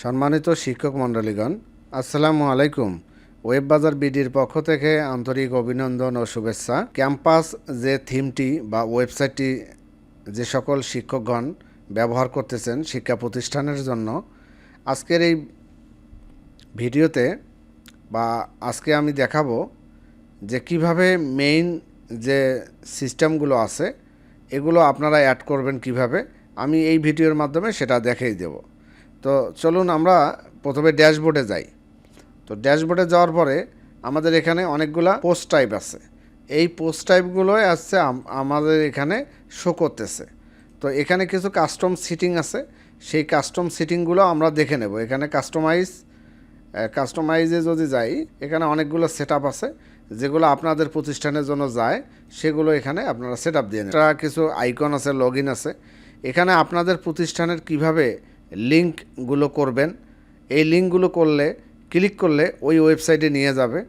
সম্মানিত শিক্ষক মণ্ডলীগণ, আসসালামু আলাইকুম। ওয়েব বাজার বিডির পক্ষ থেকে আন্তরিক অভিনন্দন ও শুভেচ্ছা। ক্যাম্পাস যে থিমটি বা ওয়েবসাইটটি যে সকল শিক্ষকগণ ব্যবহার করতেছেন শিক্ষা প্রতিষ্ঠানের জন্য, আজকের এই ভিডিওতে বা আজকে আমি দেখাবো যে কিভাবে মেইন যে সিস্টেমগুলো আছে এগুলো আপনারা অ্যাড করবেন কিভাবে, আমি এই ভিডিওর মাধ্যমে সেটা দেখিয়ে দেব। তো চলুন আমরা প্রথমে ড্যাশবোর্ডে যাই। তো ড্যাশবোর্ডে যাওয়ার পরে আমাদের এখানে অনেকগুলা পোস্ট টাইপ আছে। এই পোস্ট টাইপগুলোই আসছে আমাদের এখানে শো করতেছে। তো এখানে কিছু কাস্টম সিটিং আছে, সেই কাস্টম সিটিংগুলো আমরা দেখে নেব। এখানে কাস্টমাইজে যদি যাই, এখানে অনেকগুলো সেটআপ আছে যেগুলো আপনাদের প্রতিষ্ঠানের জন্য যায়, সেগুলো এখানে আপনারা সেটআপ দিয়ে নেন। কিছু আইকন আছে, লগইন আছে। এখানে আপনাদের প্রতিষ্ঠানের কিভাবে লিঙ্কগুলো করবেন, এই লিঙ্কগুলো ক্লিক করলে ওই ওয়েবসাইটে নিয়ে যাবে,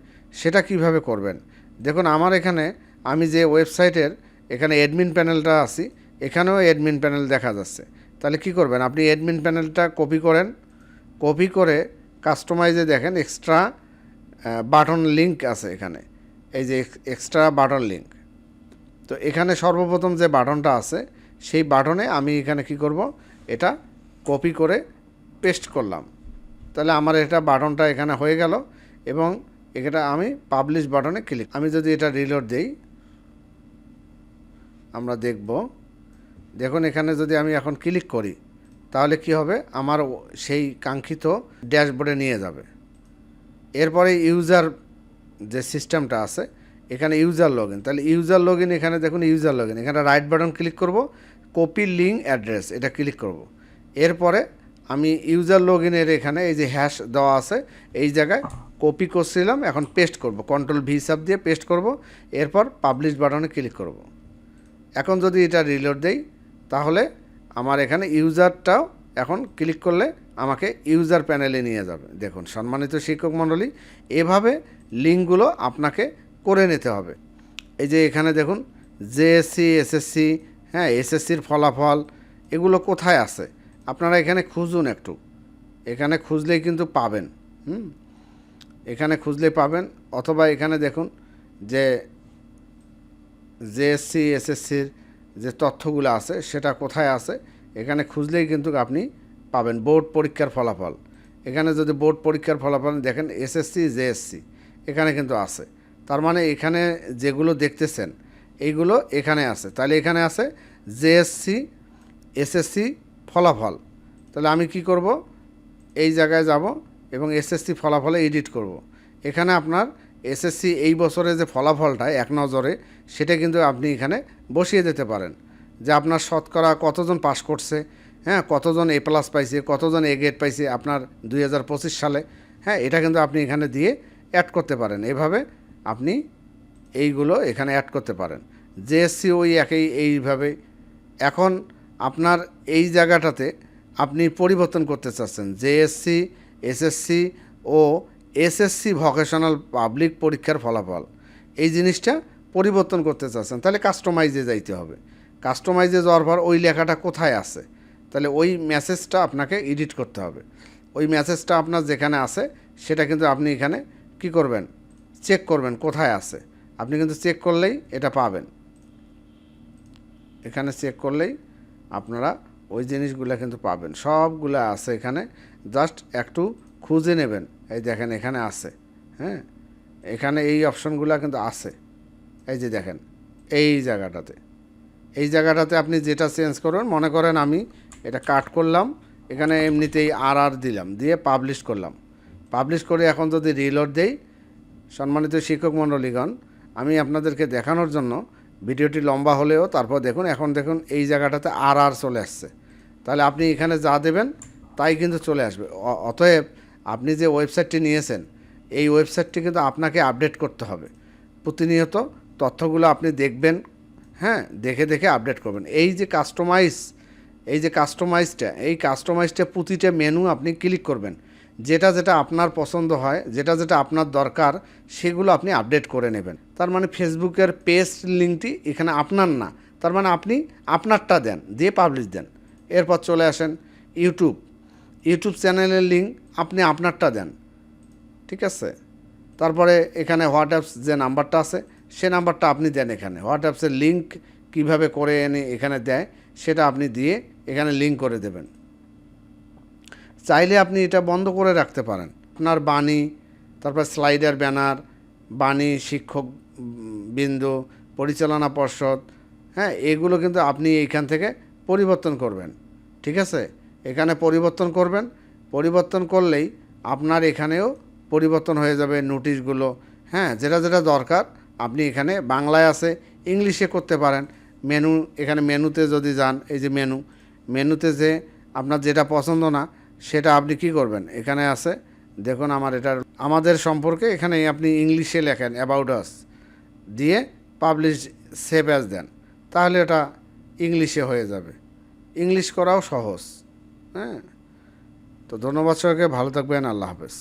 সেটা কিভাবে করবেন দেখুন। আমার এখানে আমি যে ওয়েবসাইটের এখানে অ্যাডমিন প্যানেলটা আছি, এখানেও অ্যাডমিন প্যানেল দেখা যাচ্ছে। তাহলে কি করবেন, আপনি অ্যাডমিন প্যানেলটা কপি করেন, কপি করে কাস্টমাইজে দেখেন এক্সট্রা বাটন লিঙ্ক আছে এখানে, এই যে এক্সট্রা বাটন লিঙ্ক। তো এখানে সর্বপ্রথম যে বাটনটা আছে সেই বাটনে আমি এখানে কি করব, এটা কপি করে পেস্ট করলাম। তাহলে আমার এটা বাটনটা এখানে হয়ে গেল এবং এটা আমি পাবলিশ বাটনে ক্লিক, আমি যদি এটা রিলোড দেই আমরা দেখুন এখানে যদি আমি এখন ক্লিক করি তাহলে কি হবে, আমার সেই কাঙ্ক্ষিত ড্যাশবোর্ডে নিয়ে যাবে। এরপরে ইউজার যে সিস্টেমটা আছে এখানে ইউজার লগইন, তাহলে ইউজার লগইন এখানে দেখুন ইউজার লগইন, এখানে রাইট বাটন ক্লিক করব, কপি লিঙ্ক অ্যাড্রেস এটা ক্লিক করব। এরপরে আমি ইউজার লগইনের এখানে এই যে হ্যাশ দেওয়া আছে এই জায়গায় কপি করছিলাম, এখন পেস্ট করব, কন্ট্রোল ভি চাপ দিয়ে পেস্ট করব। এরপর পাবলিশ বাটনে ক্লিক করব। এখন যদি এটা রিলোড দেই তাহলে আমার এখানে ইউজারটাও এখন ক্লিক করলে আমাকে ইউজার প্যানেলে নিয়ে যাবে। দেখুন সম্মানিত শিক্ষক মণ্ডলী, এভাবে লিঙ্কগুলো আপনাকে করে নিতে হবে। এই যে এখানে দেখুন জেএসসি, এসএসসি, হ্যাঁ এসএসসির ফলাফল এগুলো কোথায় আছে আপনারা এখানে খুঁজুন একটু, এখানে খুঁজলেই কিন্তু পাবেন। এখানে খুঁজলেই পাবেন, অথবা এখানে দেখুন যে জেএসসি, এসএসসির যে তথ্যগুলো আছে সেটা কোথায় আছে, এখানে খুঁজলেই কিন্তু আপনি পাবেন। বোর্ড পরীক্ষার ফলাফল, এখানে যদি বোর্ড পরীক্ষার ফলাফল দেখেন এসএসসি, জেএসসি এখানে কিন্তু আছে। তার মানে এখানে যেগুলো দেখতেছেন এইগুলো এখানে আছে। তাহলে এখানে আছে জেএসসি, এসএসসি ফলাফল। তাহলে আমি কি করব, এই জায়গায় যাব এবং এসএসসি ফলাফলে এডিট করব। এখানে আপনার এসএসসি এই বছরে যে ফলাফলটা এক নজরে সেটা কিন্তু আপনি এখানে বসিয়ে দিতে পারেন, যে আপনার শতকরা কতজন পাস করছে, হ্যাঁ কতজন এ প্লাস পাইছে, কতজন এ গ্রেড পাইছে আপনার 2025 সালে, হ্যাঁ এটা কিন্তু আপনি এখানে দিয়ে অ্যাড করতে পারেন। এভাবে আপনি এইগুলো এখানে অ্যাড করতে পারেন। জেএসসি ওই এইভাবে। এখন আপনার এই জায়গাটাতে আপনি পরিবর্তন করতে চাচ্ছেন জেএসসি, এসএসসি ও এসএসসি ভোকেশনাল পাবলিক পরীক্ষার ফলাফল, এই জিনিসটা পরিবর্তন করতে চাচ্ছেন, তাহলে কাস্টমাইজে যাইতে হবে। কাস্টমাইজে যাওয়ার পর ওই লেখাটা কোথায় আছে, তাহলে ওই মেসেজটা আপনাকে এডিট করতে হবে। ওই মেসেজটা আপনার যেখানে আছে সেটা কিন্তু আপনি এখানে কি করবেন, চেক করবেন কোথায় আছে। আপনি কিন্তু চেক করলেই এটা পাবেন, এখানে চেক করলেই আপনারা ওই জিনিসগুলো কিন্তু পাবেন, সবগুলো আছে এখানে। জাস্ট একটু খুঁজে নেবেন, এই দেখেন এখানে আছে, হ্যাঁ এখানে এই অপশনগুলো কিন্তু আছে। এই যে দেখেন এই জায়গাটাতে আপনি যেটা চেঞ্জ করবেন, মনে করেন আমি এটা কাট করলাম, এখানে এমনিতেই আর দিলাম, দিয়ে পাবলিশ করলাম। পাবলিশ করে এখন যদি রিলোড দেই, সম্মানিত শিক্ষক মণ্ডলীগণ, আমি আপনাদেরকে দেখানোর জন্য ভিডিওটি লম্বা হলেও তারপর দেখুন, এখন দেখুন এই জায়গাটাতে আর চলে আসছে। তাহলে আপনি এখানে যা দেবেন তাই কিন্তু চলে আসবে। অতএব আপনি যে ওয়েবসাইটটি নিয়েছেন এই ওয়েবসাইটটি কিন্তু আপনাকে আপডেট করতে হবে। প্রতিনিয়ত তথ্যগুলো আপনি দেখবেন, হ্যাঁ দেখে দেখে আপডেট করবেন। এই যে কাস্টমাইজটা প্রতিটা মেনু আপনি ক্লিক করবেন, যেটা যেটা আপনার পছন্দ হয়, যেটা যেটা আপনার দরকার সেগুলো আপনি আপডেট করে নেবেন। তার মানে ফেসবুকের পেজ লিঙ্কটি এখানে আপনার না, তার মানে আপনি আপনারটা দেন, দিয়ে পাবলিশ দেন। এরপর চলে আসেন ইউটিউব চ্যানেলের লিঙ্ক আপনি আপনারটা দেন, ঠিক আছে। তারপরে এখানে হোয়াটসঅ্যাপস যে নাম্বারটা আছে সে নাম্বারটা আপনি দেন। এখানে হোয়াটসঅ্যাপসের লিঙ্ক কিভাবে করে এনে এখানে দেয় সেটা আপনি দিয়ে এখানে লিঙ্ক করে দেবেন। চাইলে আপনি এটা বন্ধ করে রাখতে পারেন। আপনার বাণী, তারপর স্লাইডার ব্যানার, বাণী, শিক্ষক বিন্দু, পরিচালনা পর্ষদ, হ্যাঁ, এগুলো কিন্তু আপনি এইখান থেকে পরিবর্তন করবেন, ঠিক আছে। এখানে পরিবর্তন করবেন, পরিবর্তন করলেই আপনার এখানেও পরিবর্তন হয়ে যাবে নোটিশগুলো। হ্যাঁ, যেটা যেটা দরকার আপনি এখানে বাংলায় আছে, ইংলিশে করতে পারেন। মেনু, এখানে মেনুতে যদি যান, এই যে মেনুতে যে আপনার যেটা পছন্দ না সেটা আপনি কি করবেন, এখানে আছে দেখুন আমাদের সম্পর্কে এখানে আপনি ইংলিশে লেখেন অ্যাবাউট আস দিয়ে পাবলিশ সেভ অ্যাজ দেন, তাহলে এটা ইংলিশে হয়ে যাবে। ইংলিশ করাও সহজ। হ্যাঁ, তো ধন্যবাদ সবাইকে, ভালো থাকবেন, আল্লাহ হাফেজ।